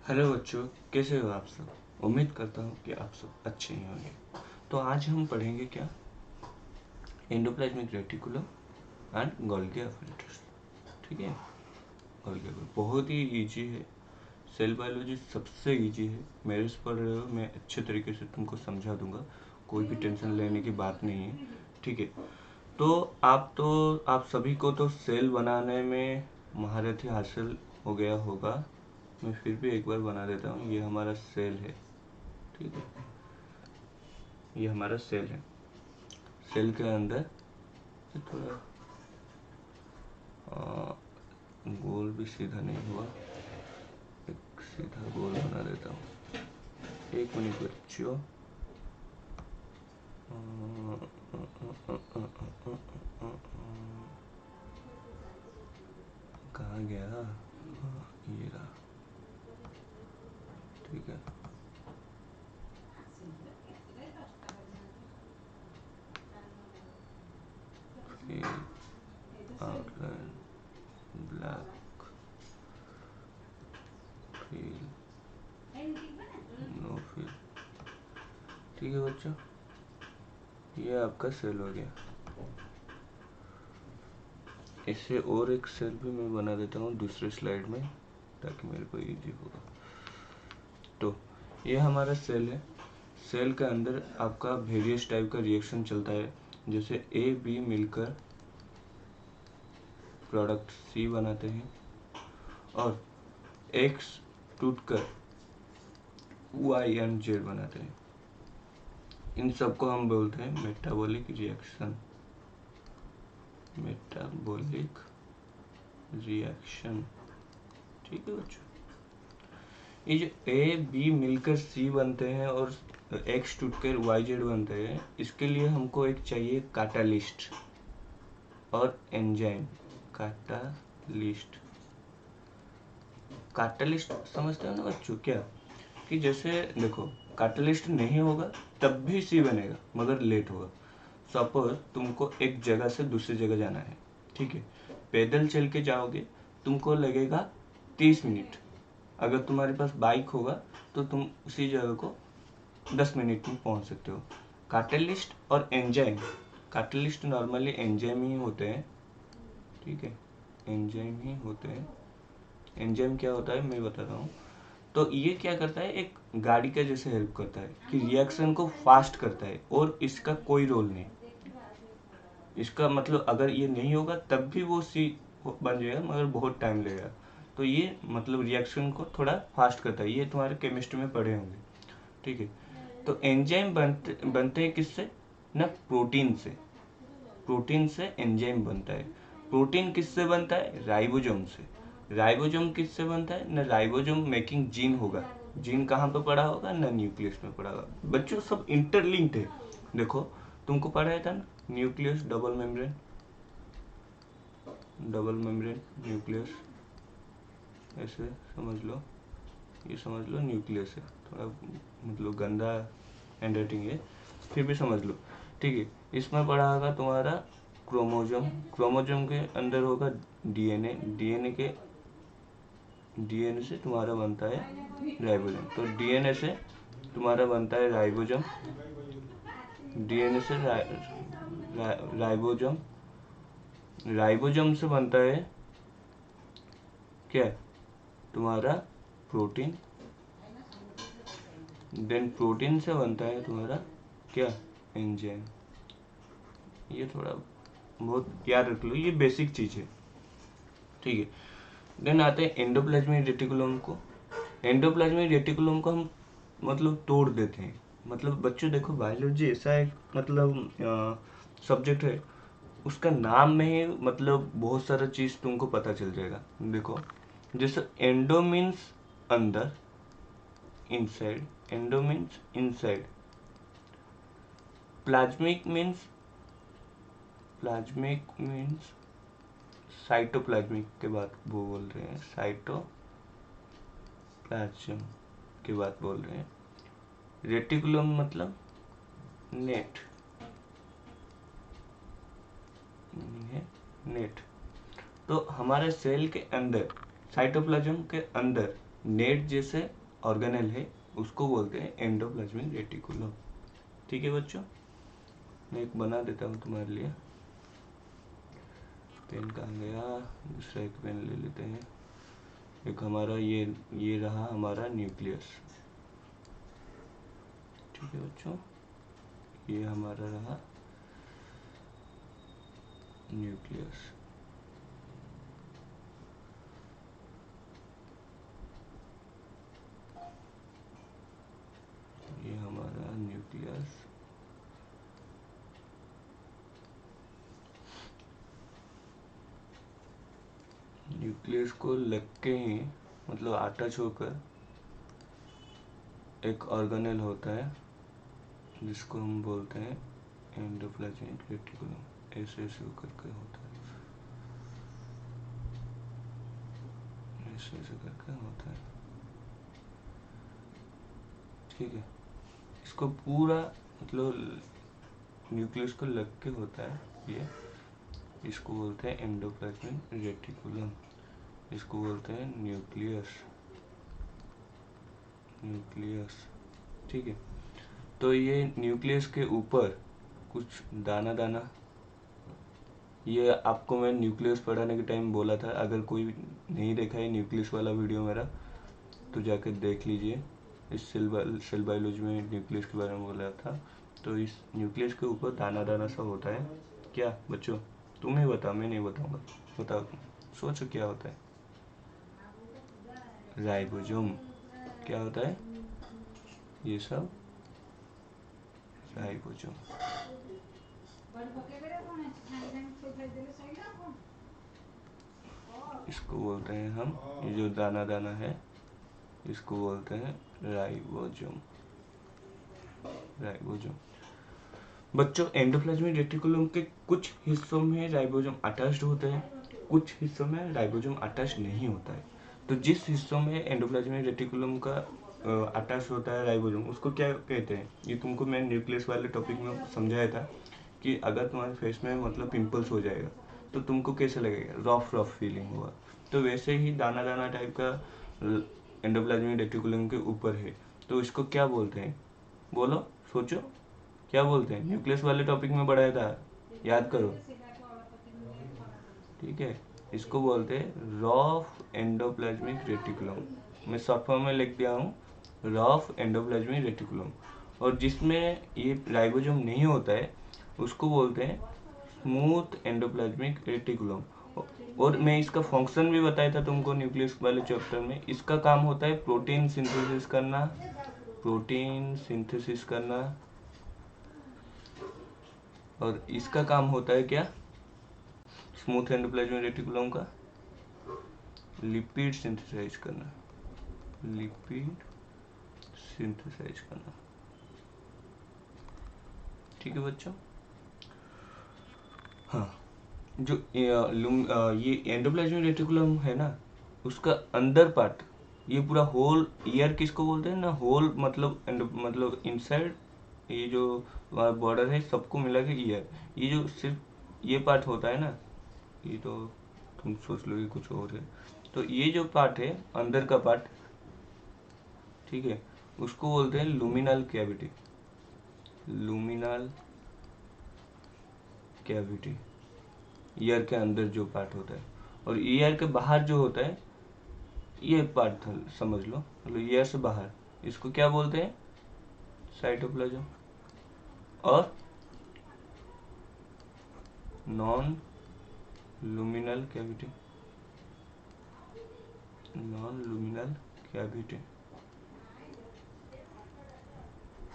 Hello बच्चों, कैसे हो आप सब। उम्मीद करता हूँ कि आप सब अच्छे ही होंगे। तो आज हम पढ़ेंगे क्या, endoplasmic reticulum and Golgi apparatus. ठीक है, गोल्गी बहुत ही इजी है। सेल बायोलॉजी सबसे इजी है। मेरे से पढ़ रहे हो, मैं अच्छे तरीके से तुमको समझा दूंगा, कोई भी टेंशन लेने की बात नहीं है। ठीक है, तो आप सभी को तो सेल बनाने में महारत हासिल हो गया होगा। मैं फिर भी एक बार बना देता हूँ। ये हमारा सेल है, ठीक है, ये हमारा सेल है। सेल के अंदर थोड़ा गोल भी सीधा नहीं हुआ, एक सीधा गोल बना देता हूँ। एक मिनट बच्चों, कहाँ गया, ये रहा। ठीक है, फिर आउटलाइन ब्लैक, फिर नो फिल। ठीक है बच्चों, ये आपका सेल हो गया। इससे और एक सेल भी मैं बना देता हूँ दूसरे स्लाइड में, ताकि मेरे को इजी होगा। तो ये हमारा सेल है। सेल के अंदर आपका वेरियस टाइप का रिएक्शन चलता है, जैसे ए बी मिलकर प्रोडक्ट सी बनाते हैं, और एक्स टूटकर वाई एंड जेड बनाते हैं। इन सबको हम बोलते हैं मेटाबॉलिक रिएक्शन। मेटाबॉलिक रिएक्शन, ठीक है बच्चों। ये जो ए बी मिलकर सी बनते हैं और एक्स टूटकर वाई जेड बनते हैं, इसके लिए हमको एक चाहिए कैटालिस्ट और एंजाइम। कैटालिस्ट, कैटालिस्ट समझते हो ना बच्चों क्या, कि जैसे देखो, कैटालिस्ट नहीं होगा तब भी सी बनेगा, मगर लेट होगा। सपोज तुमको एक जगह से दूसरी जगह जाना है, ठीक है, पैदल चल के जाओगे, तुमको लगेगा 30 मिनट। अगर तुम्हारे पास बाइक होगा तो तुम उसी जगह को 10 मिनट में पहुंच सकते हो। कैटालिस्ट और एंजाइम, कैटालिस्ट नॉर्मली एंजाइम ही होते हैं, ठीक है, एंजाइम ही होते हैं। एंजाइम क्या होता है मैं बताता हूँ। तो ये क्या करता है, एक गाड़ी का जैसे हेल्प करता है कि रिएक्शन को फास्ट करता है, और इसका कोई रोल नहीं। इसका मतलब अगर ये नहीं होगा तब भी वो सी बन जाएगा, मगर बहुत टाइम लगेगा। तो ये मतलब रिएक्शन को थोड़ा फास्ट करता है। ये तुम्हारे केमिस्ट्री में पढ़े होंगे, ठीक है। तो एंजाइम बनते हैं किससे, ना प्रोटीन से। प्रोटीन से एंजाइम बनता है। प्रोटीन किससे बनता है, राइबोसोम से। राइबोसोम किससे बनता है, ना राइबोसोम मेकिंग जीन होगा। जीन कहाँ पे पड़ा होगा, ना न्यूक्लियस में पड़ा होगा। बच्चों सब इंटरलिंक्ड है। देखो तुमको पढ़ाया था ना, nucleus double membrane, double membrane nucleus, ऐसे समझ लो, ये समझ लो न्यूक्लियस है। थोड़ा मतलब गंदा हैंड राइटिंग है, फिर भी समझ लो, ठीक है। इसमें पढ़ा होगा तुम्हारा क्रोमोजोम। क्रोमोजोम के अंदर होगा डीएनए। डीएनए से तुम्हारा बनता है राइबोसोम। तो डीएनए से तुम्हारा बनता है राइबोसोम। डीएनए से राइबोसोम, राइबोसोम से बनता है क्या, तुम्हारा प्रोटीन। देन प्रोटीन से बनता है तुम्हारा क्या, एंजाइम। ये थोड़ा बहुत याद रख लो, ये बेसिक चीज है, ठीक है। देन आते हैं एंडोप्लाज्मिक रेटिकुलम को। एंडोप्लाज्मिक रेटिकुलम को हम मतलब तोड़ देते हैं। मतलब बच्चों देखो, बायोलॉजी ऐसा एक मतलब सब्जेक्ट है, उसका नाम में ही मतलब बहुत सारा चीज तुमको पता चल जाएगा। देखो जैसे एंडो मीन्स अंदर, inside, endo means inside. Plasmic means, plasmic means cytoplasmic के बात वो बोल रहे हैं, साइटोप्लाज्म की बात बोल रहे हैं। रेटिकुलम मतलब नेट, नेट। तो हमारे सेल के अंदर, साइटोप्लाज्म के अंदर नेट जैसे ऑर्गेनेल है उसको बोलते हैं एंडोप्लाज्मिक रेटिकुलम। ठीक है बच्चों, मैं एक बना देता हूँ तुम्हारे लिए। पेन कहाँ गया, दूसरा एक पेन ले लेते हैं। एक हमारा ये रहा हमारा न्यूक्लियस। ठीक है बच्चों, ये हमारा रहा न्यूक्लियस। ये हमारा न्यूक्लियस। न्यूक्लियस को लग के ही मतलब अटैच होकर एक ऑर्गेनेल होता है जिसको हम बोलते हैं एंडोप्लाज्मिक रेटिकुलम। ऐसे ऐसे करके होता है, ऐसे ऐसे करके होता है। ठीक है, इसको पूरा मतलब न्यूक्लियस को लग के होता है ये, इसको बोलते हैं एंडोप्लाज्मिक रेटिकुलम। इसको बोलते हैं न्यूक्लियस। न्यूक्लियस ठीक है। तो ये न्यूक्लियस के ऊपर कुछ दाना दाना, ये आपको मैं न्यूक्लियस पढ़ाने के टाइम बोला था। अगर कोई नहीं देखा है न्यूक्लियस वाला वीडियो मेरा तो जाकर देख लीजिए। इस सेल बायोलॉजी में न्यूक्लियस के बारे में बोला था। तो इस न्यूक्लियस के ऊपर दाना दाना सा होता है। क्या बच्चों, तुम ही बताओ, मैं नहीं बताऊंगा, बताओ तुम, सोचो क्या होता है। राइबोसोम। क्या होता है ये सब? राइबोसोम। इसको बोलते हैं हम, ये जो दाना दाना है इसको बोलते हैं राइबोसोम। राइबोसोम बच्चों, एंडोप्लाज्मिक रेटिकुलम के कुछ हिस्सों में राइबोसोम अटैच्ड होते हैं, कुछ हिस्सों में राइबोसोम अटैच नहीं होता है। तो जिस हिस्सों में एंडोप्लाज्मिक रेटिकुलम का अटैच होता है राइबोसोम, उसको क्या कहते हैं? ये तुमको मैं न्यूक्लियस वाले टॉपिक में समझाया था कि अगर तुम्हारे फेस में मतलब पिंपल्स हो जाएगा तो तुमको कैसे लगेगा? रफ रफ फीलिंग होगा। तो वैसे ही दाना दाना टाइप का एंडोप्लाज्मिक रेटिकुलम के ऊपर है, तो इसको क्या बोलते हैं? बोलो, सोचो, क्या बोलते हैं? न्यूक्लियस वाले टॉपिक में पढ़ाया था, याद करो। ठीक है, इसको बोलते हैं रफ एंडोप्लाज्मिक रेटिकुलम। मैं शॉर्ट फॉर्म में लिख दिया हूँ, रफ एंडोप्लाज्मिक रेटिकुलम। और जिसमें ये राइबोसोम नहीं होता है उसको बोलते हैं स्मूथ एंडोप्लाज्मिक रेटिकुलम। और मैं इसका फंक्शन भी बताया था तुमको न्यूक्लियस वाले चैप्टर में। इसका काम होता है प्रोटीन सिंथेसिस करना, प्रोटीन सिंथेसिस करना। और इसका काम होता है क्या? स्मूथ एंडोप्लाज्मिक रेटिकुलम का लिपिड सिंथेसाइज करना, लिपिड सिंथेसाइज करना। ठीक है बच्चों। हाँ, जो ये एंडोप्लाज्मिक रेटिकुलम है ना, उसका अंदर पार्ट, ये पूरा होल ईयर किसको बोलते हैं ना? होल मतलब इनसाइड, ये जो बॉर्डर है सबको मिला के ईयर। ये जो सिर्फ ये पार्ट होता है ना, ये तो तुम सोच लो ये कुछ और है। तो ये जो पार्ट है अंदर का पार्ट, ठीक है, उसको बोलते हैं लुमिनल कैविटी। लुमिनल कैविटी ईयर के अंदर जो पार्ट होता है। और ईयर के बाहर जो होता है ये पार्ट समझ लो, मतलब ईयर से बाहर, इसको क्या बोलते हैं? साइटोप्लाज्म। और non luminal cavity, non luminal cavity.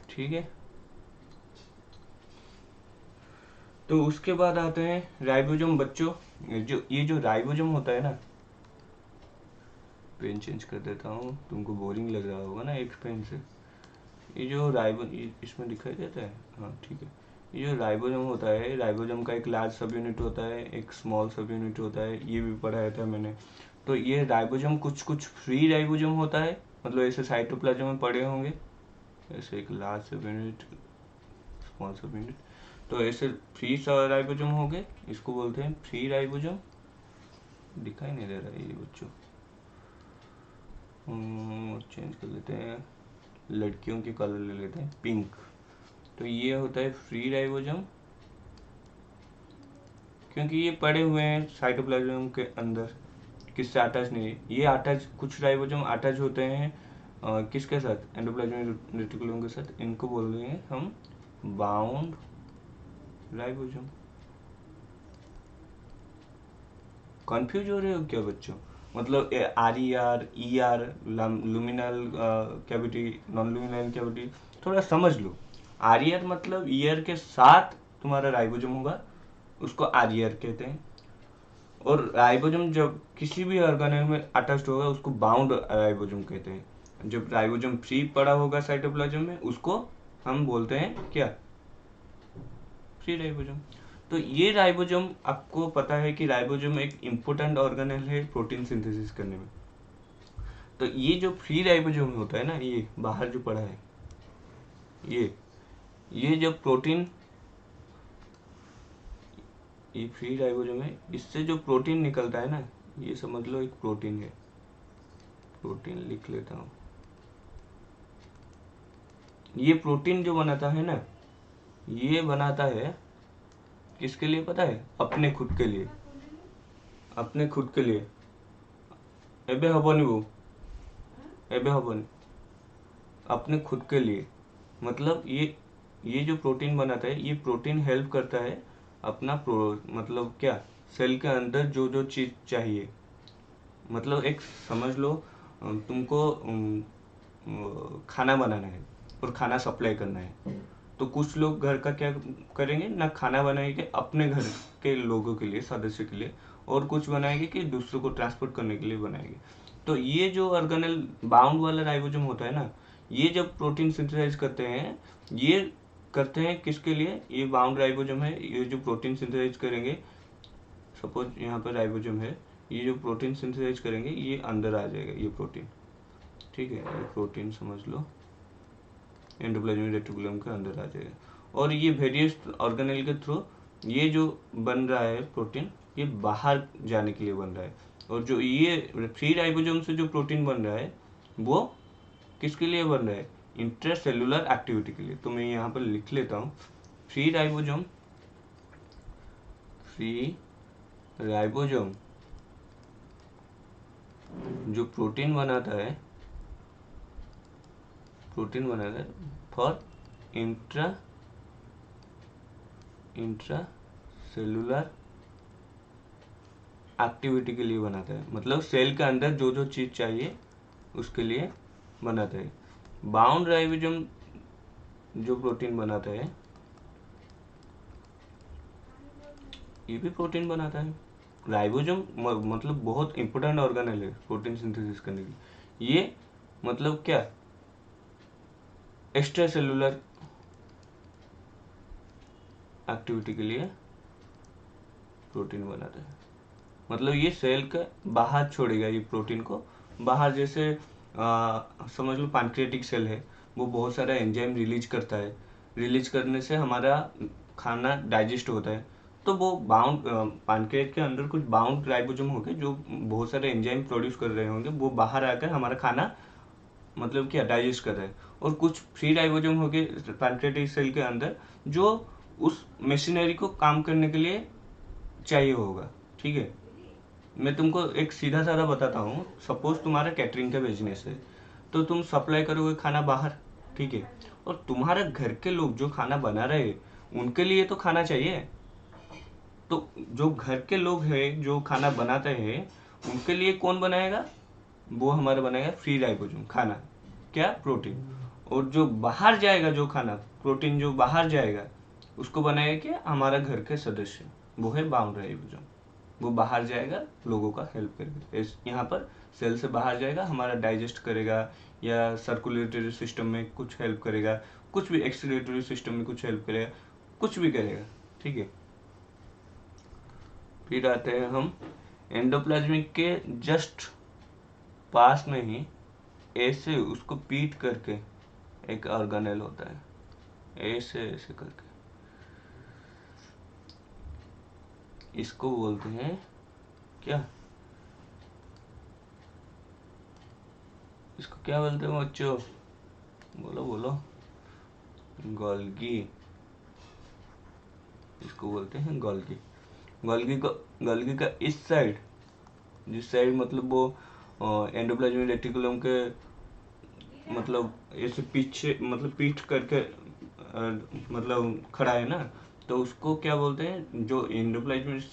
ठीक है, तो उसके बाद आते हैं राइबोसोम। बच्चों, ये जो राइबोसोम होता है ना, पेन चेंज कर देता हूँ, तुमको बोरिंग लग रहा होगा ना एक पेन से। ये जो इसमें दिखाई देता है, हाँ ठीक है। ये जो राइबोसोम होता है, राइबोसोम का एक लार्ज सब यूनिट होता है, एक स्मॉल सब यूनिट होता है, ये भी पढ़ाया था मैंने। तो ये राइबोसोम कुछ कुछ फ्री राइबोसोम होता है, मतलब ऐसे साइटोप्लाज्म में पढ़े होंगे, ऐसे एक लार्ज सब यूनिट, स्मॉल सब यूनिट। तो ऐसे फ्री राइबोसोम हो गए, इसको बोलते हैं फ्री राइबोसोम। दिखाई नहीं दे रहा है ये बच्चों, चेंज कर लेते हैं, लड़कियों की कलर ले लेते हैं पिंक। तो ये होता है फ्री राइबोसोम, क्योंकि ये पड़े हुए हैं साइटोप्लाज्म के अंदर, किससे अटैच नहीं है। ये अटैच, कुछ राइबोसोम अटैच होते हैं किसके साथ, एंडोप्लाज्मिक रेटिकुलम के साथ। इनको बोल रहे हैं हम बाउंड राइबोसोम। कंफ्यूज हो रहे हो क्या बच्चों? मतलब RER, ER, luminal cavity, non luminal cavity, थोड़ा समझ लो। RER मतलब ईयर के साथ तुम्हारा राइबोसोम होगा, उसको RER कहते हैं। और राइबोसोम जब किसी भी ऑर्गेनेल में अटैच्ड होगा उसको बाउंड राइबोसोम कहते हैं। जब राइबोसोम फ्री पड़ा होगा साइटोप्लाज्म में, उसको हम बोलते हैं क्या, फ्री राइबोसोम। तो ये राइबोसोम, आपको पता है कि राइबोसोम एक इम्पोर्टेंट ऑर्गेनेल है प्रोटीन सिंथेसिस करने में। तो ये जो फ्री राइबोसोम होता है ना, ये बाहर जो पड़ा है, ये जब प्रोटीन, ये फ्री राइबोसोम है, इससे जो प्रोटीन निकलता है ना, ये समझ लो एक प्रोटीन है। प्रोटीन लिख लेता हूँ। ये प्रोटीन जो बनाता है ना, ये बनाता है किसके लिए पता है? अपने खुद के लिए, अपने खुद के लिए। एबे हबनी वो, एबे हबनी, अपने खुद के लिए। मतलब ये जो प्रोटीन बनाता है, ये प्रोटीन हेल्प करता है अपना मतलब क्या, सेल के अंदर जो जो चीज़ चाहिए। मतलब एक समझ लो, तुमको खाना बनाना है और खाना सप्लाई करना है। तो कुछ लोग घर का क्या करेंगे ना, खाना बनाएंगे अपने घर के लोगों के लिए, सदस्य के लिए, और कुछ बनाएंगे कि दूसरों को ट्रांसपोर्ट करने के लिए बनाएंगे। तो ये जो ऑर्गेनेल बाउंड वाला राइबोसोम होता है ना, ये जब प्रोटीन सिंथेसाइज करते हैं, ये करते हैं किसके लिए? ये बाउंड राइबोसोम है, ये जो प्रोटीन सिंथेसाइज करेंगे, सपोज यहाँ पर राइबोसोम है, ये जो प्रोटीन सिंथेसाइज करेंगे ये अंदर आ जाएगा, ये प्रोटीन, ठीक है, ये प्रोटीन समझ लो एंडोप्लाज्मिक रेटिकुलम के अंदर आ जाएगा। और ये वेरियस ऑर्गेनेल के थ्रू ये जो बन रहा है प्रोटीन, ये बाहर जाने के लिए बन रहा है। और जो ये फ्री राइबोसोम से जो प्रोटीन बन रहा है, वो किसके लिए बन रहा है? इंट्रासेलुलर एक्टिविटी के लिए। तो मैं यहाँ पर लिख लेता हूँ, फ्री राइबोसोम, फ्री राइबोसोम जो प्रोटीन बनाता है, प्रोटीन बनाता है फॉर इंट्रासेलुलर एक्टिविटी के लिए बनाता है। मतलब सेल के अंदर जो जो चीज़ चाहिए उसके लिए बनाता है। बाउंड राइबोसोम जो प्रोटीन बनाता है, ये भी प्रोटीन बनाता है। राइबोसोम मतलब बहुत इंपॉर्टेंट ऑर्गेनेल है प्रोटीन सिंथेसिस करने के लिए। ये मतलब क्या, एक्स्ट्रा सेलुलर एक्टिविटी के लिए प्रोटीन बनाता है। मतलब ये सेल के बाहर छोड़ेगा ये प्रोटीन को बाहर। जैसे समझ लो पैंक्रियाटिक सेल है, वो बहुत सारा एंजाइम रिलीज करता है, रिलीज करने से हमारा खाना डाइजेस्ट होता है। तो वो बाउंड पैंक्रियाट के अंदर कुछ बाउंड राइबोसोम होंगे जो बहुत सारे एंजाइम प्रोड्यूस कर रहे होंगे, वो बाहर आकर हमारा खाना मतलब क्या, डाइजेस्ट कर रहे हैं। और कुछ फ्री राइबोसोम होंगे पैंक्रियाटिक सेल के अंदर जो उस मशीनरी को काम करने के लिए चाहिए होगा, ठीक है। मैं तुमको एक सीधा साधा बताता हूँ। सपोज तुम्हारा कैटरिंग का बिजनेस है, तो तुम सप्लाई करोगे खाना बाहर, ठीक है। और तुम्हारे घर के लोग जो खाना बना रहे हैं उनके लिए तो खाना चाहिए। तो जो घर के लोग हैं जो खाना बनाते हैं उनके लिए कौन बनाएगा? वो हमारा बनाएगा फ्री राइबोसोम खाना, क्या, प्रोटीन। और जो बाहर जाएगा जो खाना, प्रोटीन जो बाहर जाएगा, उसको बनाएगा क्या, हमारा घर के सदस्य, वो है बाउंड राइबोसोम। वो बाहर जाएगा, लोगों का हेल्प करेगा। यहाँ पर सेल से बाहर जाएगा, हमारा डाइजेस्ट करेगा, या सर्कुलेटरी सिस्टम में कुछ हेल्प करेगा, कुछ भी एक्सक्रीटरी सिस्टम में कुछ हेल्प करेगा, कुछ भी करेगा, ठीक है। फिर आते हैं हम एंडोप्लाज्मिक के जस्ट पास में ही ऐसे उसको पीट करके एक ऑर्गेनेल होता है, ऐसे ऐसे करके, इसको बोलते हैं क्या, इसको क्या बोलते हैं बच्चों? बोलो बोलो। गोल्गी, इसको बोलते हैं गोल्गी। गोल्गी का इस साइड, जिस साइड मतलब वो एंडोप्लाज्मिक रेटिकुलम के मतलब ऐसे पीछे मतलब पीठ करके मतलब खड़ा है ना, तो उसको क्या बोलते हैं? जो एंडोप्लाज्मिक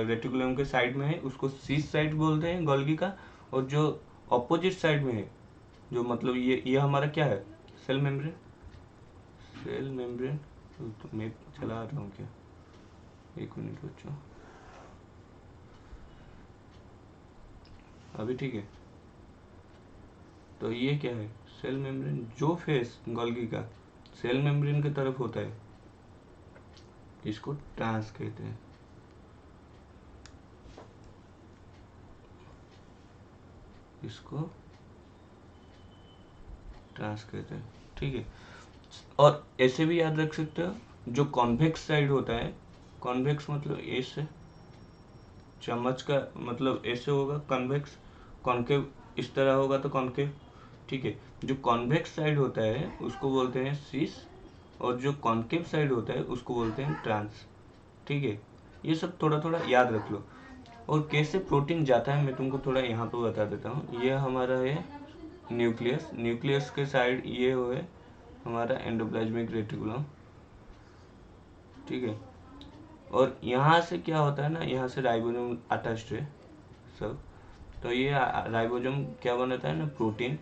रेटिकुलम के साइड में है उसको सीस साइड बोलते हैं गोल्गी का। और जो ऑपोजिट साइड में है, जो मतलब ये हमारा क्या है? Cell membrane. सेल मेम्ब्रेन तो मैं चला रहा हूँ क्या? एक मिनट बच्चों, अभी ठीक है। तो ये क्या है? Cell membrane. जो फेस गोल्गी का सेल मेम्ब्रेन की तरफ होता है इसको ट्रांस कहते हैं। इसको ट्रांस कहते हैं, ठीक है। और ऐसे भी याद रख सकते हो, जो कॉन्वेक्स साइड होता है, कॉन्वेक्स मतलब ऐसे चम्मच का मतलब ऐसे होगा कॉन्वेक्स, कॉन्केव इस तरह होगा तो कॉन्केव, ठीक है। जो कॉन्वेक्स साइड होता है उसको बोलते हैं सीस, और जो कॉन्केव साइड होता है उसको बोलते हैं ट्रांस, ठीक है। ये सब थोड़ा थोड़ा याद रख लो। और कैसे प्रोटीन जाता है मैं तुमको थोड़ा यहाँ पे बता देता हूँ। ये हमारा है न्यूक्लियस, न्यूक्लियस के साइड ये है हमारा एंडोप्लाज्मिक रेटिकुलम, ठीक है। और यहाँ से क्या होता है ना, यहाँ से राइबोसोम अटैच्ड है सब। तो ये राइबोसोम क्या बनाता है ना, प्रोटीन।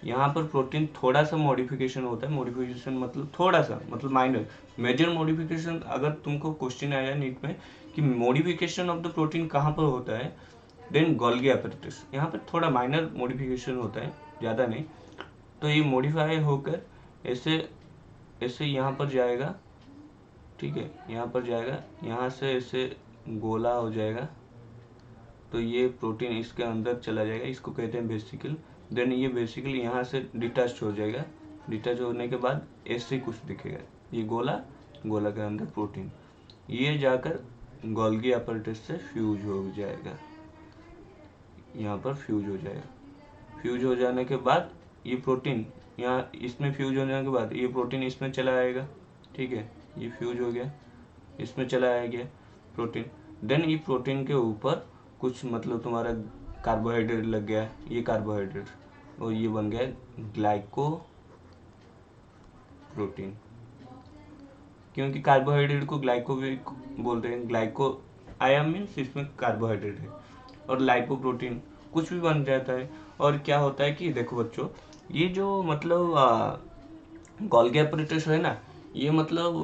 यहाँ पर प्रोटीन थोड़ा सा मॉडिफिकेशन होता है, मॉडिफिकेशन मतलब थोड़ा सा मतलब माइनर। मेजर मॉडिफिकेशन अगर तुमको क्वेश्चन आया नीट में कि मॉडिफिकेशन ऑफ द प्रोटीन कहाँ पर होता है, देन गोल्गी apparatus। यहाँ पर थोड़ा माइनर मॉडिफिकेशन होता है, ज़्यादा नहीं। तो ये मॉडिफाई होकर ऐसे ऐसे यहाँ पर जाएगा, ठीक है। यहाँ पर जाएगा, यहाँ से ऐसे गोला हो जाएगा, तो ये प्रोटीन इसके अंदर चला जाएगा, इसको कहते हैं वेसिकल। देन ये वेसिकल यहाँ से डिटैच हो जाएगा, डिटैच होने के बाद ऐसे कुछ दिखेगा, ये गोला, गोला के अंदर प्रोटीन, ये जाकर गोल्गी apparatus से फ्यूज हो जाएगा, यहाँ पर फ्यूज हो जाएगा। फ्यूज हो जाने के बाद ये प्रोटीन यहाँ इसमें फ्यूज होने के बाद ये प्रोटीन इसमें चला आएगा, ठीक है। ये फ्यूज हो गया, इसमें चला आएगा प्रोटीन। देन ये प्रोटीन के ऊपर कुछ मतलब तुम्हारा कार्बोहाइड्रेट लग गया, ये कार्बोहाइड्रेट, और ये बन गया ग्लाइको प्रोटीन। क्योंकि कार्बोहाइड्रेट को ग्लाइको भी बोलते हैं, ग्लाइको आया मीन्स इसमें कार्बोहाइड्रेट है। और लाइपोप्रोटीन कुछ भी बन जाता है। और क्या होता है कि देखो बच्चों, ये जो मतलब गोल्गी apparatus है ना, ये मतलब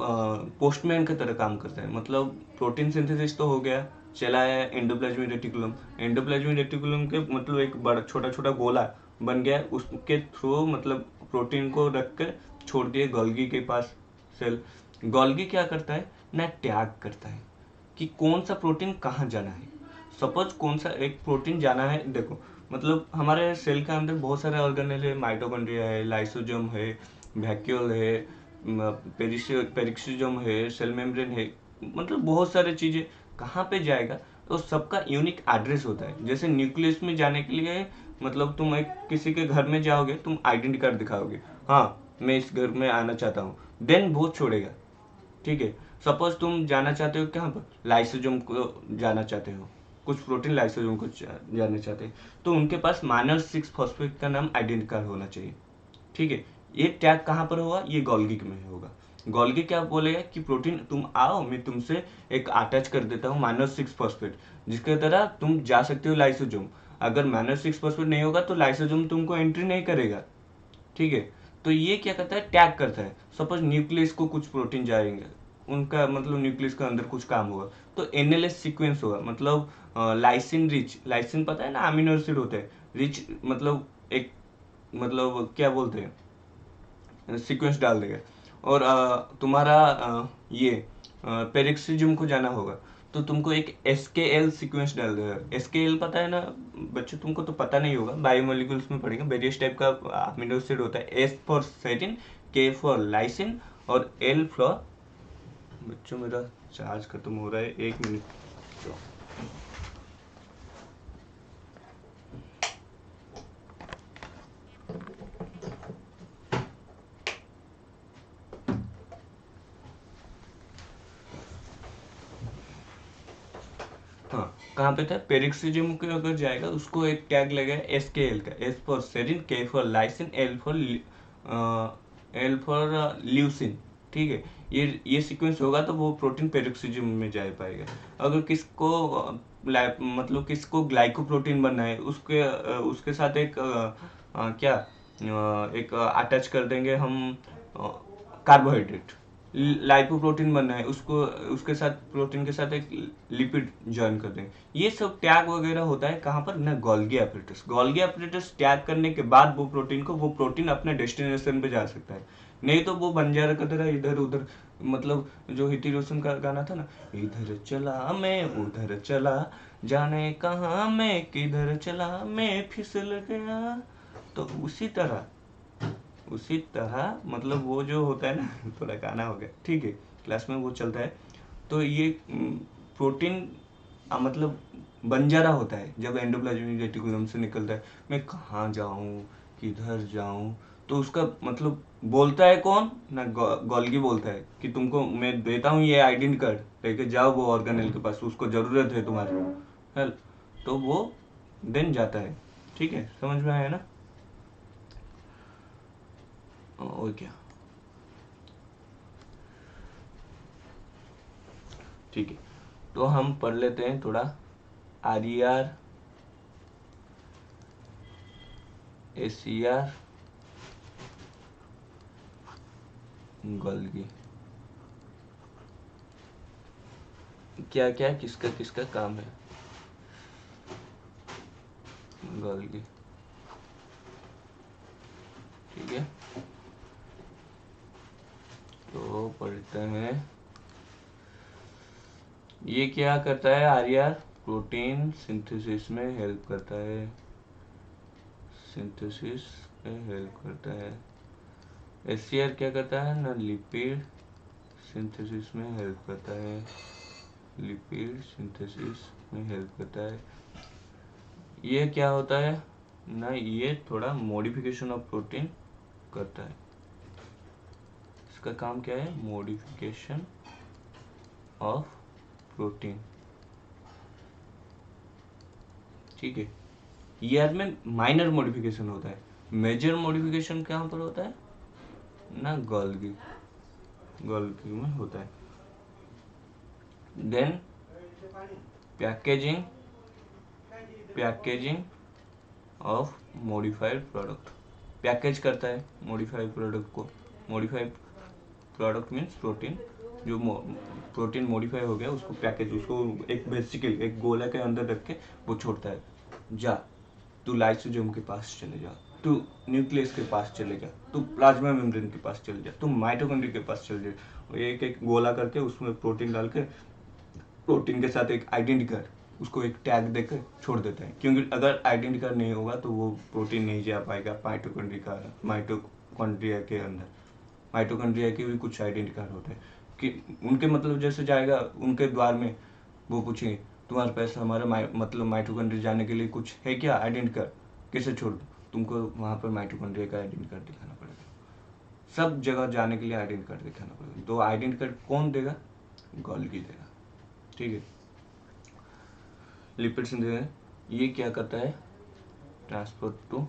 पोस्टमैन की तरह काम करता है। मतलब प्रोटीन सिंथेसिस तो हो गया, चला आया एंडोप्लाज्मिक रेटिकुलम, एंडोप्लाज्मिक रेटिकुलम के मतलब एक बड़ा छोटा छोटा गोला बन गया, उसके थ्रू मतलब प्रोटीन को रख कर छोड़ दिए गोल्गी के पास सेल। गोल्गी क्या करता है ना, टैग करता है कि कौन सा प्रोटीन कहाँ जाना है। सपोज कौन सा एक प्रोटीन जाना है, देखो मतलब हमारे सेल के अंदर बहुत सारे ऑर्गेनेल है, माइटोकॉन्ड्रिया है, लाइसोसोम है, वैक्यूल है, पेरिक्सोसोम है, सेल मेम्ब्रेन है, मतलब बहुत सारे चीजें कहाँ पे जाएगा, तो सबका यूनिक एड्रेस होता है। जैसे न्यूक्लियस में जाने के लिए मतलब तुम एक किसी के घर में जाओगे, तुम आइडेंटिटी कार्ड दिखाओगे, हाँ मैं इस घर में आना चाहता हूँ, देन वो छोड़ेगा, ठीक है। सपोज तुम जाना चाहते हो कहाँ पर, लाइसोसोम को जाना चाहते हो, कुछ प्रोटीन लाइसोसोम को जाना चाहते हैं, तो उनके पास -6 फॉस्फेट का नाम आइडेंटिटी कार्ड होना चाहिए, ठीक है। ये टैग कहाँ पर होगा, ये गोल्गी में होगा। गोल्गी क्या बोलेगा कि प्रोटीन तुम आओ, मैं तुमसे एक अटैच कर देता हूँ -6 फॉस्फेट, जिसके तरह तुम जा सकते हो लाइसोसोम। अगर -6 फॉस्फेट नहीं होगा तो लाइसोसोम तुमको एंट्री नहीं करेगा, ठीक है। तो ये क्या करता है, टैग करता है। सपोज न्यूक्लियस को कुछ प्रोटीन जाएंगे, उनका मतलब न्यूक्लियस के अंदर कुछ काम होगा, तो एनएलएस सीक्वेंस होगा, मतलब लाइसिन रिच, लाइसिन पता है ना अमीनो एसिड होता है, रिच मतलब एक मतलब क्या बोलते हैं, सीक्वेंस डाल देगा। और तुम्हारा ये पेरिक्सिज्म को जाना होगा, तो तुमको एक एसकेएल सीक्वेंस डाल देगा। एसकेएल पता है ना बच्चों, तुमको तो पता नहीं होगा, बायोमोलिक्यूल्स में पढ़ेंगे, वेरियस टाइप का अमीनो एसिड होता है। एस फॉर सेटिन, के फॉर लाइसिन, और एल फॉर, बच्चों मेरा चार्ज खत्म हो रहा है, 1 मिनट। तो कहाँ पे था, पेरिक्सिज्म के अगर जाएगा उसको एक टैग लगेगा SKL का, S for serine, K for lysine, L for leucine. ठीक है, ये सीक्वेंस होगा तो वो प्रोटीन पेरिक्सिज्म में जा पाएगा। अगर किसको मतलब किसको ग्लाइकोप्रोटीन बनना है, उसके साथ एक क्या एक अटैच कर देंगे हम कार्बोहाइड्रेट। लाइपोप्रोटीन बनना है, उसको उसके साथ प्रोटीन के साथ एक लिपिड ज्वाइन कर देंगे। ये सब टैग वगैरह होता है कहाँ पर ना, Golgi apparatus. Golgi apparatus tag करने के बाद वो प्रोटीन अपने डेस्टिनेशन पे जा सकता है। नहीं तो वो बंजारा की तरह इधर उधर, मतलब जो ऋतिक रोशन का गाना था ना, इधर चला मैं उधर चला, जाने कहाँ मैं किधर चला, मैं फिसल गया। तो उसी तरह मतलब वो जो होता है ना थोड़ा गाना हो गया, ठीक है, क्लास में वो चलता है। तो ये प्रोटीन मतलब बंजारा होता है जब एंडोप्लाज्मिक रेटिकुलम से निकलता है। मैं कहाँ जाऊँ, किधर जाऊँ, तो उसका मतलब बोलता है कौन ना, गोल्गी बोलता है कि तुमको मैं देता हूँ ये आइडेंटिटी कार्ड, लेके जाओ वो ऑर्गेनेल के पास, उसको ज़रूरत है तुम्हारी हेल्प। तो वो देन जाता है। ठीक है, समझ में आया ना? और क्या, ठीक है। तो हम पढ़ लेते हैं थोड़ा RER, SER, गोल्गी, क्या क्या किसका किसका काम है। गोल्गी, ठीक है। तो पढ़ते हैं, ये क्या करता है RER, प्रोटीन सिंथेसिस में हेल्प करता है, सिंथेसिस में हेल्प करता है। SER क्या करता है ना, लिपिड सिंथेसिस में हेल्प करता है, लिपिड सिंथेसिस में हेल्प करता है। ये क्या होता है ना, ये थोड़ा मॉडिफिकेशन ऑफ प्रोटीन करता है। इसका काम क्या है, मॉडिफिकेशन ऑफ प्रोटीन। ठीक है, ईआर में माइनर मॉडिफिकेशन होता है, मेजर मॉडिफिकेशन कहाँ पर होता है ना, गोल्गी में होता है। Then packaging of modified product, package करता है मॉडिफाइड प्रोडक्ट को। मॉडिफाइड प्रोडक्ट मीन्स प्रोटीन, जो प्रोटीन मॉडिफाई हो गया उसको पैकेज, उसको एक बेसिकली एक गोला के अंदर रख के वो छोड़ता है, जा तू लाइसोसोम के पास चले जा, तू न्यूक्लियस के पास चले जा, तू प्लाज्मा मेम्ब्रेन के पास चले जा, तू माइटोकॉन्ड्रिया के पास चले जा। एक एक गोला करके उसमें प्रोटीन डाल के, प्रोटीन के साथ एक आइडेंटिटी कार्ड, उसको एक टैग देकर छोड़ देते हैं। क्योंकि अगर आइडेंटिटी कार्ड नहीं होगा तो वो प्रोटीन नहीं जा पाएगा माइटोकॉन्ड्रिया के अंदर। माइटोकॉन्ड्रिया के भी कुछ आइडेंटिटी कार्ड होते हैं कि उनके मतलब जैसे जाएगा उनके द्वार में, वो पूछेंगे तुम्हारे पास हमारा मतलब माइटोकॉन्ड्रिया जाने के लिए कुछ है क्या आइडेंटिटी कार्ड, कैसे छोड़ दूँ, तुमको वहाँ पर माइटोकॉन्ड्रिया का आइडेंटिटी कार्ड दिखाना पड़ेगा। सब जगह जाने के लिए आइडेंटिटी कार्ड दिखाना पड़ेगा। तो आइडेंटिटी कार्ड कौन देगा, गोल्गी देगा। ठीक है, लिपिड सिंथेसिस ये क्या करता है, ट्रांसपोर्ट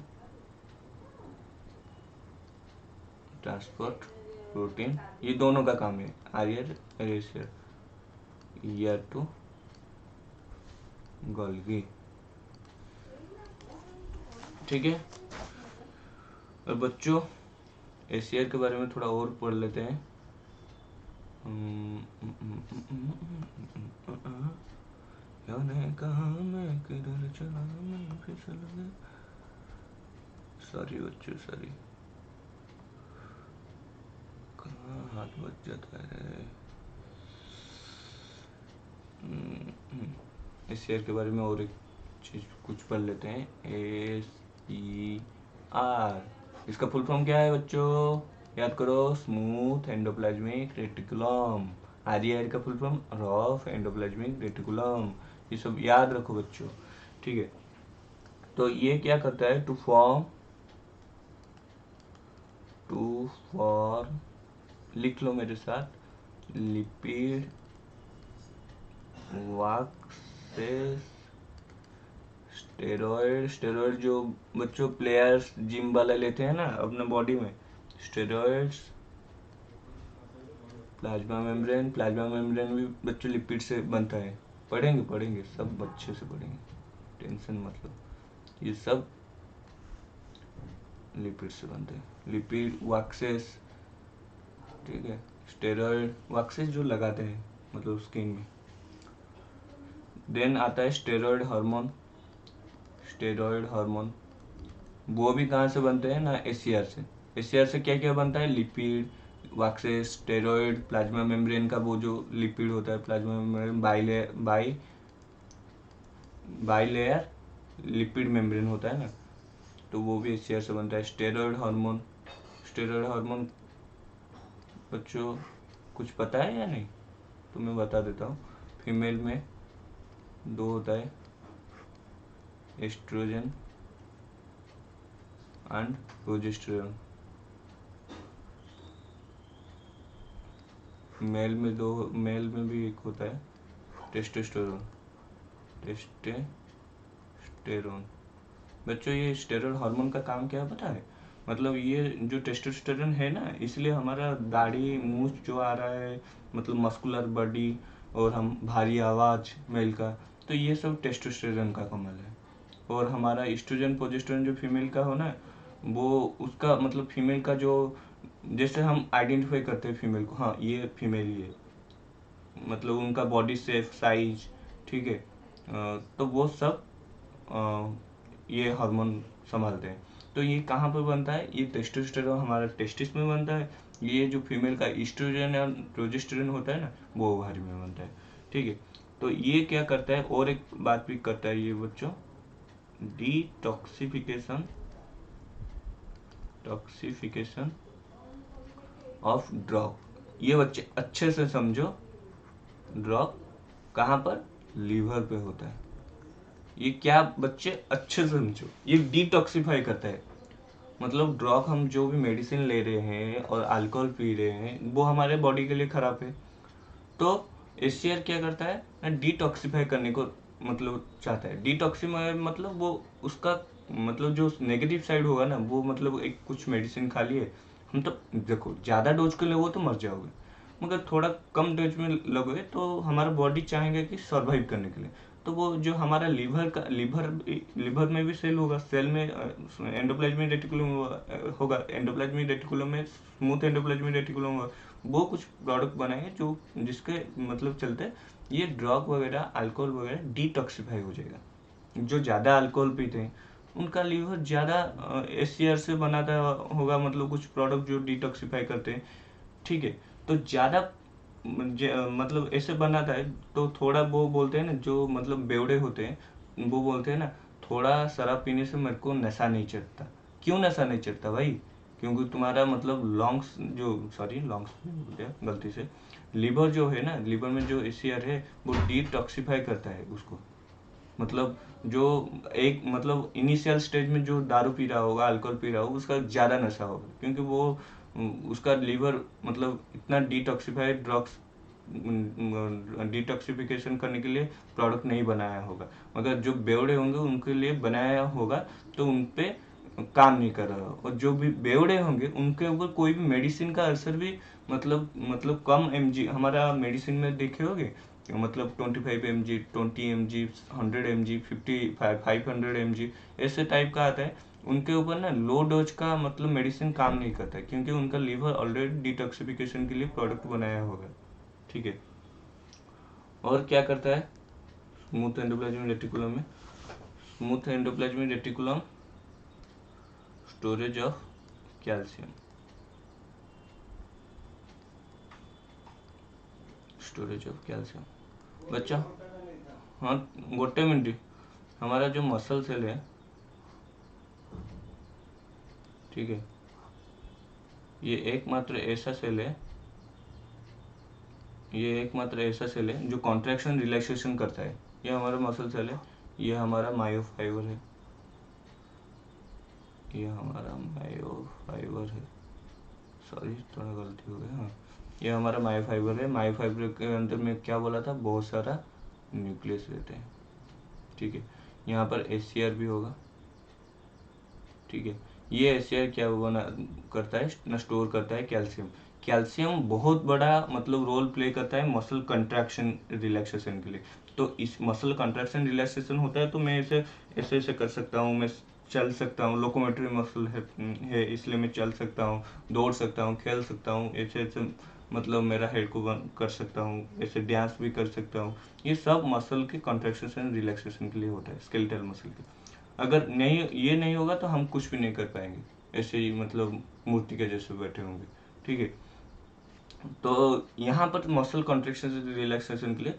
प्रोटीन, ये दोनों का काम है, आर्यर एरेसियर, ईयर टू गोल्गी। ठीक है, और बच्चों एशियर के बारे में थोड़ा और पढ़ लेते हैं। कहा मैं किधर चला मैं फिसल गया, सॉरी बच्चों सॉरी, कहाँ हाथ बच जाता है। एशियर के बारे में और एक चीज कुछ पढ़ लेते हैं, SER, इसका फुल फॉर्म क्या है बच्चों, याद करो, स्मूथ एंडोप्लाज्मिक रेटिकुलम। RER का full form rough endoplasmic reticulum, ये सब याद रखो बच्चों। ठीक है, तो ये क्या करता है, टू फॉर्म लिख लो मेरे साथ, लिपिड वाक्सेस स्टेरॉयड, स्टेरॉयड जो बच्चों प्लेयर्स जिम वाला लेते हैं ना अपने बॉडी में, steroids. Plasma membrane, plasma membrane भी बच्चों लिपिड से बनता है। पढ़ेंगे पढ़ेंगे सब अच्छे से पढ़ेंगे, टेंशन मत लो। ये सब लिपिड से बनते हैं, लिपिड वैक्सेस, ठीक है। स्टेरॉयड वैक्सेस जो लगाते हैं मतलब स्किन में। देन आता है स्टेरॉयड हार्मोन। स्टेरॉयड हार्मोन वो भी कहाँ से बनते हैं ना, एसीआर से। एसीआर से क्या क्या बनता है, lipid waxes, steroid, plasma membrane का वो जो लिपिड होता है, plasma membrane by layer lipid membrane होता है ना, तो वो भी एसीआर से बनता है। स्टेरॉयड हार्मोन, स्टेरॉयड हार्मोन बच्चों कुछ पता है या नहीं, तो मैं बता देता हूँ। फीमेल में दो होता है, एस्ट्रोजन एंड प्रोजेस्टेरोन। मेल में भी एक होता है टेस्टोस्टेरोन। टेस्टोस्टेरोन बच्चों, ये स्टेरॉयड हार्मोन का काम क्या है पता है, मतलब ये जो टेस्टोस्टेरोन है ना, इसलिए हमारा दाढ़ी मूछ जो आ रहा है, मतलब मस्कुलर बॉडी और हम भारी आवाज मेल का, तो ये सब टेस्टोस्टेरोन का कमाल है। और हमारा एस्ट्रोजन प्रोजेस्टेरोन जो फीमेल का हो ना, वो उसका मतलब फीमेल का जो, जैसे हम आइडेंटिफाई करते हैं फीमेल को, हाँ ये फीमेल ही है, मतलब उनका बॉडी शेप साइज, ठीक है। तो वो सब ये हार्मोन संभालते हैं। तो ये कहाँ पर बनता है, ये टेस्टोस्टेरोन हमारा टेस्टिस में बनता है। ये जो फीमेल का एस्ट्रोजन या प्रोजेस्टेरोन होता है ना, वो ओवरी में बनता है, ठीक है। तो ये क्या करता है, और एक बात भी करता है ये बच्चों, डिटॉक्सिफिकेशन, टॉक्सिफिकेशन ऑफ ड्रॉप। ये बच्चे अच्छे से समझो, ड्रॉप कहाँ पर, लीवर पे होता है। ये क्या बच्चे अच्छे से समझो, ये डिटॉक्सिफाई करता है। मतलब ड्रॉप, हम जो भी मेडिसिन ले रहे हैं और अल्कोहल पी रहे हैं, वो हमारे बॉडी के लिए खराब है। तो एचसीआर क्या करता है ना, डिटॉक्सिफाई करने को मतलब चाहता है। डिटॉक्सिफाई मतलब वो उसका मतलब जो नेगेटिव साइड होगा ना, वो मतलब एक कुछ मेडिसिन खा लिए हम, तो देखो ज़्यादा डोज के लोगे तो मर जाओगे, मगर थोड़ा कम डोज में लोगे तो हमारा बॉडी चाहेगा कि सर्वाइव करने के लिए। तो वो जो हमारा लीवर में भी सेल होगा, सेल में एंडोप्लाज्मिक रेटिकुलम होगा, एंडोप्लाज्मिक रेटिकुलम में स्मूथ एंडोप्लाज्मिक रेटिकुलम होगा। वो कुछ प्रोडक्ट बनाएंगे जो जिसके मतलब चलते ये ड्रग वगैरह अल्कोहल वगैरह डिटॉक्सिफाई हो जाएगा। जो ज़्यादा अल्कोहल पीते हैं उनका लीवर ज़्यादा एचसीआर से बनाता होगा, मतलब कुछ प्रोडक्ट जो डिटॉक्सिफाई करते हैं, ठीक है। तो ज़्यादा मतलब ऐसे बनाता है, तो थोड़ा वो बोलते हैं ना, जो मतलब बेवड़े होते हैं वो बोलते हैं ना, थोड़ा शराब पीने से मेरे को नशा नहीं चढ़ता। क्यों नशा नहीं चढ़ता भाई, क्योंकि तुम्हारा मतलब लॉन्ग्स जो, सॉरी लॉन्ग्स बोल दिया गलती से, लीवर जो है ना, लीवर में जो एचसीआर है वो डिटॉक्सिफाई करता है उसको। मतलब जो एक मतलब इनिशियल स्टेज में जो दारू पी रहा होगा, अल्कोहल पी रहा होगा, उसका ज़्यादा नशा होगा, क्योंकि वो उसका लीवर मतलब इतना डिटॉक्सिफाइड ड्रग्स डिटॉक्सिफिकेशन करने के लिए प्रोडक्ट नहीं बनाया होगा। मगर जो बेवड़े होंगे उनके लिए बनाया होगा, तो उन पे काम नहीं कर रहा होगा। और जो भी बेवड़े होंगे उनके ऊपर कोई भी मेडिसिन का असर भी मतलब कम एमजी, हमारा मेडिसिन में देखे होगे, मतलब 25 mg, 20 mg, 100 mg, 500 mg, ऐसे टाइप का आता है। उनके ऊपर ना लो डोज का मतलब मेडिसिन काम नहीं करता है, क्योंकि उनका लीवर ऑलरेडी डिटॉक्सिफिकेशन के लिए प्रोडक्ट बनाया होगा, ठीक है। और क्या करता है स्मूथ एंडोप्लाज्मिक रेटिकुलम में, smooth endoplasmic reticulum storage of calcium, storage of calcium बच्चा। हाँ गोटे मिनट, हमारा जो मसल सेल है, ठीक है, ये एकमात्र ऐसा सेल है, ये एकमात्र ऐसा सेल है जो कॉन्ट्रैक्शन रिलैक्सेशन करता है। ये हमारा मसल सेल है, ये हमारा मायोफाइबर है, ये हमारा मायोफाइबर है, सॉरी थोड़ा गलती हो गया, हाँ ये हमारा मायोफाइबर है। मायोफाइबर के अंदर में क्या बोला था, बहुत सारा न्यूक्लियस रहते हैं, ठीक है। यहाँ पर एसियर भी होगा, ठीक है। ये एसियर क्या बना करता है ना, स्टोर करता है कैल्शियम। कैल्शियम बहुत बड़ा मतलब रोल प्ले करता है मसल कंट्रैक्शन रिलैक्सेशन के लिए। तो इस मसल कंट्रैक्शन रिलैक्सेशन होता है तो मैं ऐसे ऐसे ऐसे कर सकता हूँ, मैं चल सकता हूँ, लोकोमेटरी मसल है इसलिए मैं चल सकता हूँ, दौड़ सकता हूँ, खेल सकता हूँ, ऐसे ऐसे मतलब मेरा हेड को बंद कर सकता हूँ, ऐसे डांस भी कर सकता हूँ। ये सब मसल के कंट्रैक्शन एंड रिलैक्सेशन के लिए होता है, स्केलेटल मसल के। अगर नहीं ये नहीं होगा तो हम कुछ भी नहीं कर पाएंगे, ऐसे ही मतलब मूर्ति के जैसे बैठे होंगे, ठीक है। तो यहाँ पर मसल कॉन्ट्रेक्शन से रिलैक्सेशन के लिए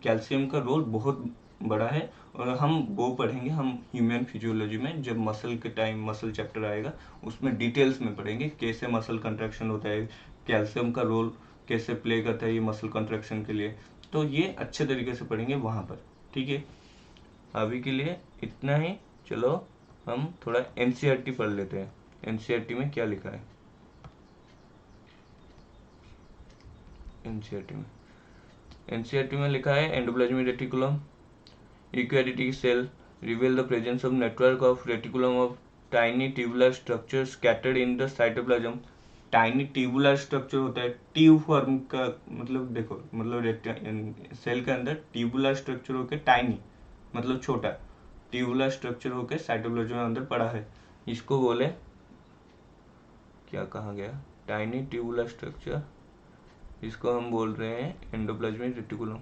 कैल्शियम का रोल बहुत बड़ा है। और हम वो पढ़ेंगे, हम ह्यूमन फिजियोलॉजी में जब मसल के टाइम मसल चैप्टर आएगा उसमें डिटेल्स में पढ़ेंगे कैसे मसल कंट्रैक्शन होता है, कैल्शियम का रोल कैसे प्ले करता है ये मसल कंट्रैक्शन के लिए। तो ये अच्छे तरीके से पढ़ेंगे वहाँ पर, ठीक है। अभी के लिए इतना ही। चलो हम थोड़ा एनसीईआरटी पढ़ लेते हैं। एनसीईआरटी में क्या लिखा है? एनसीईआरटी में लिखा है endoplasmic reticulum eukaryotic cell reveal the presence of network of reticulum of tiny tubular structure scattered in the cytoplasm. Tiny tubular structure होता है, ट्यूब फॉर्म का मतलब देखो, मतलब सेल के अंदर ट्यूबुलर स्ट्रक्चर होकर टाइनी मतलब छोटा, ट्यूबुलर स्ट्रक्चर होकर साइटोप्लाज्म में अंदर पड़ा है, इसको बोले क्या कहा गया, टाइनी ट्यूबुलर स्ट्रक्चर, इसको हम बोल रहे हैं एंडोप्लाज्मिक रेटिकुलम,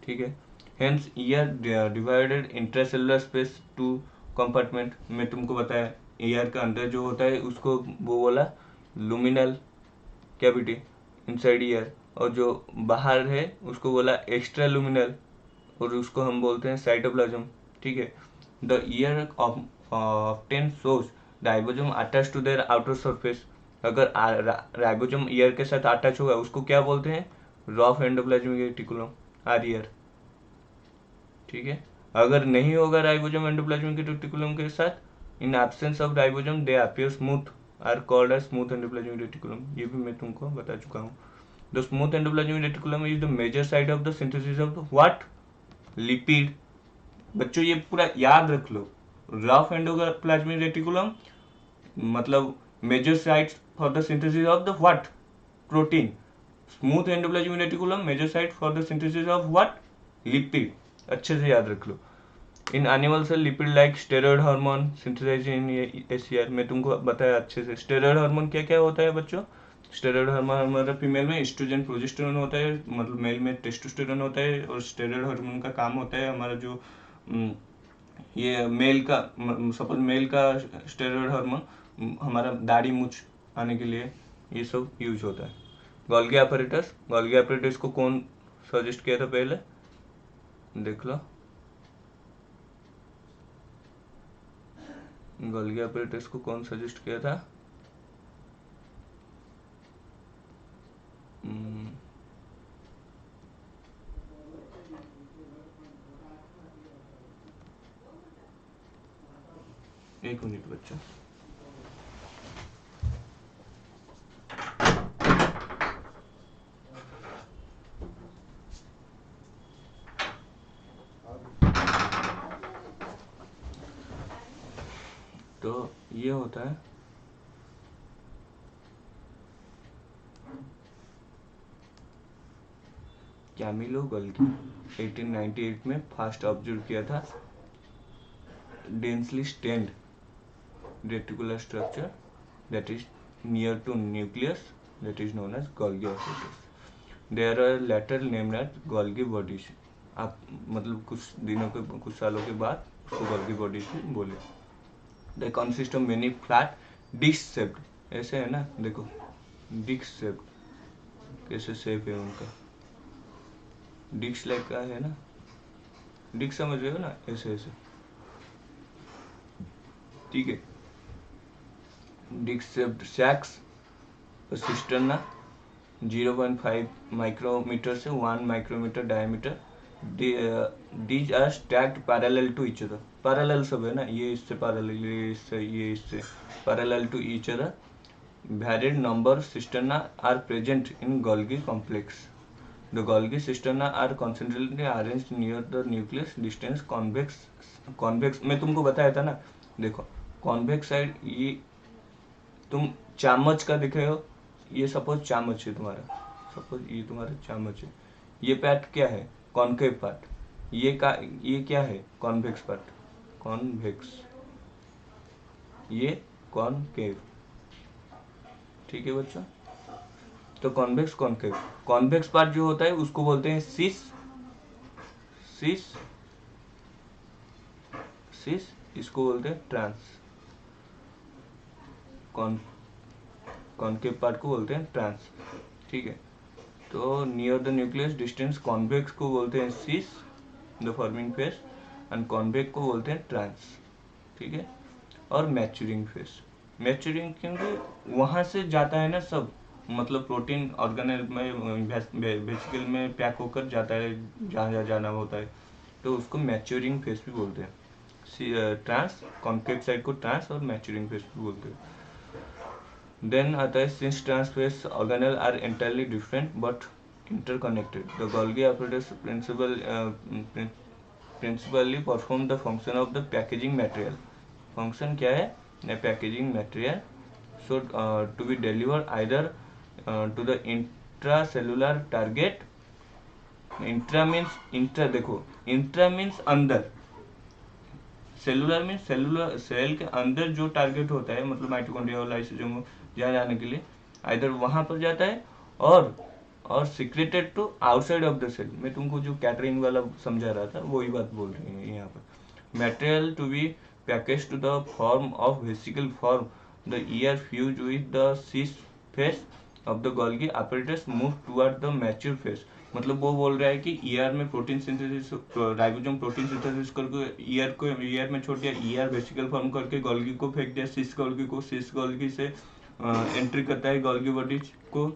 ठीक है। Hence ER divided intracellular space two compartment. मैं तुमको बताया ईयर का अंदर जो होता है उसको वो बोला लुमिनल कैविटी इनसाइड ईयर, और जो बाहर है उसको बोला एक्स्ट्रा लुमिनल, और उसको हम बोलते हैं साइटोप्लाज्म, ठीक है। The ER often shows ribosome attach to their outer surface. अगर राइबोसोम ईयर के साथ अटैच होगा उसको क्या बोलते हैं? Rough endoplasmic reticulum, R ER, ठीक है। अगर नहीं होगा राइबोसोम एंडोप्लाज्मिक रेटिकुलम के साथ, in absence of ribosome they appear smooth, are called as smooth endoplasmic reticulum. ये भी मैं तुमको बता चुका हूँ। The smooth endoplasmic reticulum is the major site of the synthesis of the what? Lipid. बच्चों ये पूरा याद रख लो, रफ एंडोप्लाज्मिक रेटिकुलम मतलब major site for the synthesis of the what? Protein. Smooth endoplasmic reticulum major site for the synthesis of what? Lipid. अच्छे से याद रख लो। In animal cell lipid like steroid hormone synthesize in SER. मैं तुमको बताया अच्छे से स्टेरॉयड हार्मोन क्या क्या होता है बच्चों। स्टेरॉयड हार्मोन हमारा फीमेल में एस्ट्रोजन प्रोजेस्टेरोन होता है, मतलब मेल में टेस्टोस्टेरोन होता है। और स्टेरॉयड हार्मोन का काम होता है हमारा जो ये मेल का, सपोज मेल का स्टेरॉयड हार्मोन हमारा दाढ़ी मूछ आने के लिए ये सब यूज होता है। गोल्गी एपैरेटस, गोल्गी एपैरेटस को कौन सजेस्ट किया था पहले देख लो। गोल्गी एपैरेटस को कौन सजेस्ट किया था? एक मिनट बच्चों। तो ये होता है कैमिलो गोल्गी 1898 में फर्स्ट ऑब्जर्व किया था densely stained reticular structure that is near to nucleus that is known as Golgi apparatus. There are later named as Golgi bodies. आप मतलब कुछ दिनों के कुछ सालों के बाद उसको Golgi bodies भी बोले। They consist of many flat disc shaped, ऐसे है ना, देखो disc shaped कैसे शेप है उनका, डिस्क लाइक का है ना, डिस्क समझ रहे हो ना, ऐसे ऐसे, ठीक है। Disc shaped sacs cisterna 0.5 micrometre से 1 micrometre diameter. These are stacked parallel to each other, parallel सब है ना, ये इससे पैरेलल, ये इससे parallel to each other. Varied number cisterna are present in Golgi complex. The Golgi cisterna are concentratedly arranged near the nucleus distance convex में तुमको बताया था ना। देखो कॉन्वेक्स साइड, ये तुम चामच का दिखे हो, ये सपोज चामच है तुम्हारा, सपोज ये तुम्हारा चामच है, ये पार्ट क्या है, कॉन्केव पार्ट, ये क्या है, कॉन्वेक्स पार्ट, कॉन्वेक्स, ये कॉन्केव। ठीक है बच्चों, तो कॉन्वेक्स कॉन्केव, कॉन्वेक्स पार्ट जो होता है उसको बोलते हैं सिस, इसको बोलते हैं ट्रांस, कॉन्केव पार्ट को बोलते हैं ट्रांस। ठीक है, तो near the nucleus distance convex को बोलते हैं cis the forming face, and convex को बोलते हैं ट्रांस। ठीक है, और मैच्योरिंग फेस, मैच्योरिंग क्योंकि वहां से जाता है ना सब, मतलब प्रोटीन ऑर्गेनेल में वेसिकल में पैक होकर जाता है जहाँ जहाँ जाना होता है, तो उसको मैच्योरिंग फेस भी बोलते हैं। ट्रांस, कॉन्केव साइड को ट्रांस और मैच्योरिंग फेस भी बोलते हैं। देन आता है since trans face organelle are entirely different but interconnected, the Golgi apparatus principally perform the function of the packaging material. Function क्या है, packaging material should to be delivered either to the intracellular target, intra means intra, देखो intra means अंदर, cellular means cellular cell के अंदर जो target होता है, मतलब माइटोकॉन्ड्रिया और लाइसोसोम जहाँ जाने के लिए, आइदर वहां पर जाता है और secreted to outside of the cell. मैं तुमको जो कैटरिंग वाला समझा रहा था वही बात बोल रही है यहाँ पर। Material to be package to the form of vesicle form the ear fused with the cis face of the Golgi apparatus move toward the mature phase। मतलब वो बोल रहा है कि ईयर में protein synthesis, ribosome protein synthesis करके year में छोड़ दिया, ईयर वेसिकल फॉर्म करके गोल्गी को फेंक दिया, सिस गोल्गी से एंट्री करता है गोल्गी बॉडीज को,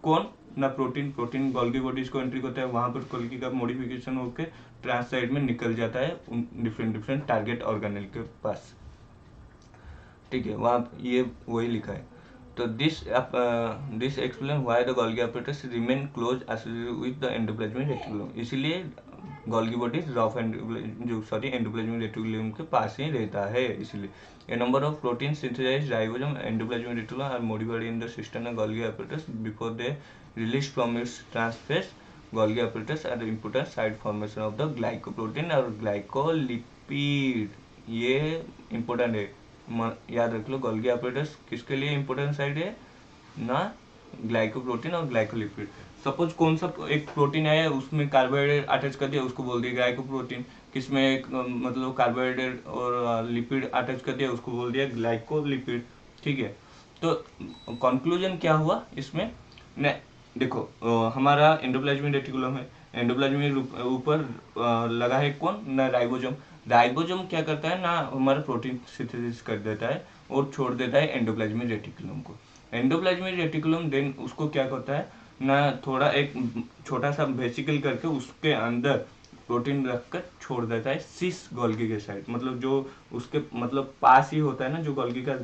कौन ना प्रोटीन गोल्गी बॉडीज को एंट्री करता है, वहां पर गोल्गी का मॉडिफिकेशन होकर ट्रांस साइड में निकल जाता है डिफरेंट टारगेट ऑर्गेनेल के पास। ठीक है, वहाँ ये वही लिखा है। तो this explain why the Golgi apparatus remain close associated with the endoplasmic reticulum, इसलिए Golgi bodies rough endoplasmic reticulum के पास ही रहता है। इसलिए a number of protein synthesized ribosome endoplasmic reticulum are modified in the system of Golgi apparatus before they release from its trans face. Golgi apparatus are the important side formation of the glycoprotein और glycolipid, ये important है, याद रख लो। Golgi apparatus किसके लिए important side है ना, glycoprotein और ग्लाइकोलिपिड। सपोज कौन सा एक प्रोटीन है उसमें कार्बोहाइड्रेट अटैच कर दिया, उसको बोल दिया ग्लाइकोप्रोटीन, किसमें एक मतलब कार्बोहाइड्रेट और लिपिड अटैच कर दिया, उसको बोल दिया ग्लाइकोलिपिड। ठीक है, तो कंक्लूजन क्या हुआ इसमें न, देखो हमारा एंडोप्लाज्मिक रेटिकुलम है, एंडोप्लाज्मिक ऊपर लगा है कौन ना, राइबोसोम। राइबोसोम क्या करता है ना, हमारा प्रोटीन सिंथेसिस कर देता है और छोड़ देता है एंडोप्लाज्मिक रेटिकुलम को। एंडोप्लाज्मिक रेटिकुलम देन उसको क्या करता है ना, थोड़ा एक छोटा सा वेसिकल करके उसके अंदर प्रोटीन रखकर छोड़ देता है सिस गोल्गी के साइड, मतलब जो उसके मतलब पास ही होता है ना, जो गोल्गी का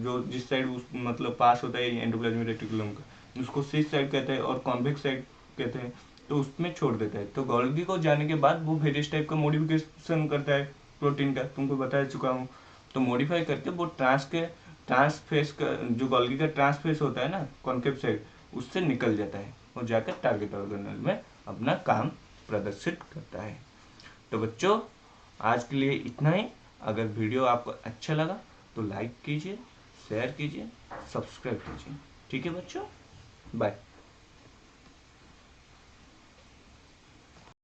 जो जिस साइड उस मतलब पास होता है एंडोप्लाज्मिक रेटिकुलम का, उसको सिस साइड कहते हैं और कॉन्वेक्स साइड कहते हैं, तो उसमें छोड़ देता है। तो गोल्गी को जाने के बाद वो वेरियस टाइप का मॉडिफिकेशन करता है प्रोटीन का, तुमको बता चुका हूँ। तो मॉडिफाई करके वो ट्रांसफेस का जो गोल्गी का ट्रांसफेस होता है ना कॉन्केव साइड, उससे निकल जाता है और जाकर टारगेट ऑर्गेनेल में अपना काम प्रदर्शित करता है। तो बच्चों आज के लिए इतना ही। अगर वीडियो आपको अच्छा लगा तो लाइक कीजिए, शेयर कीजिए, सब्सक्राइब कीजिए। ठीक है बच्चों, बाय।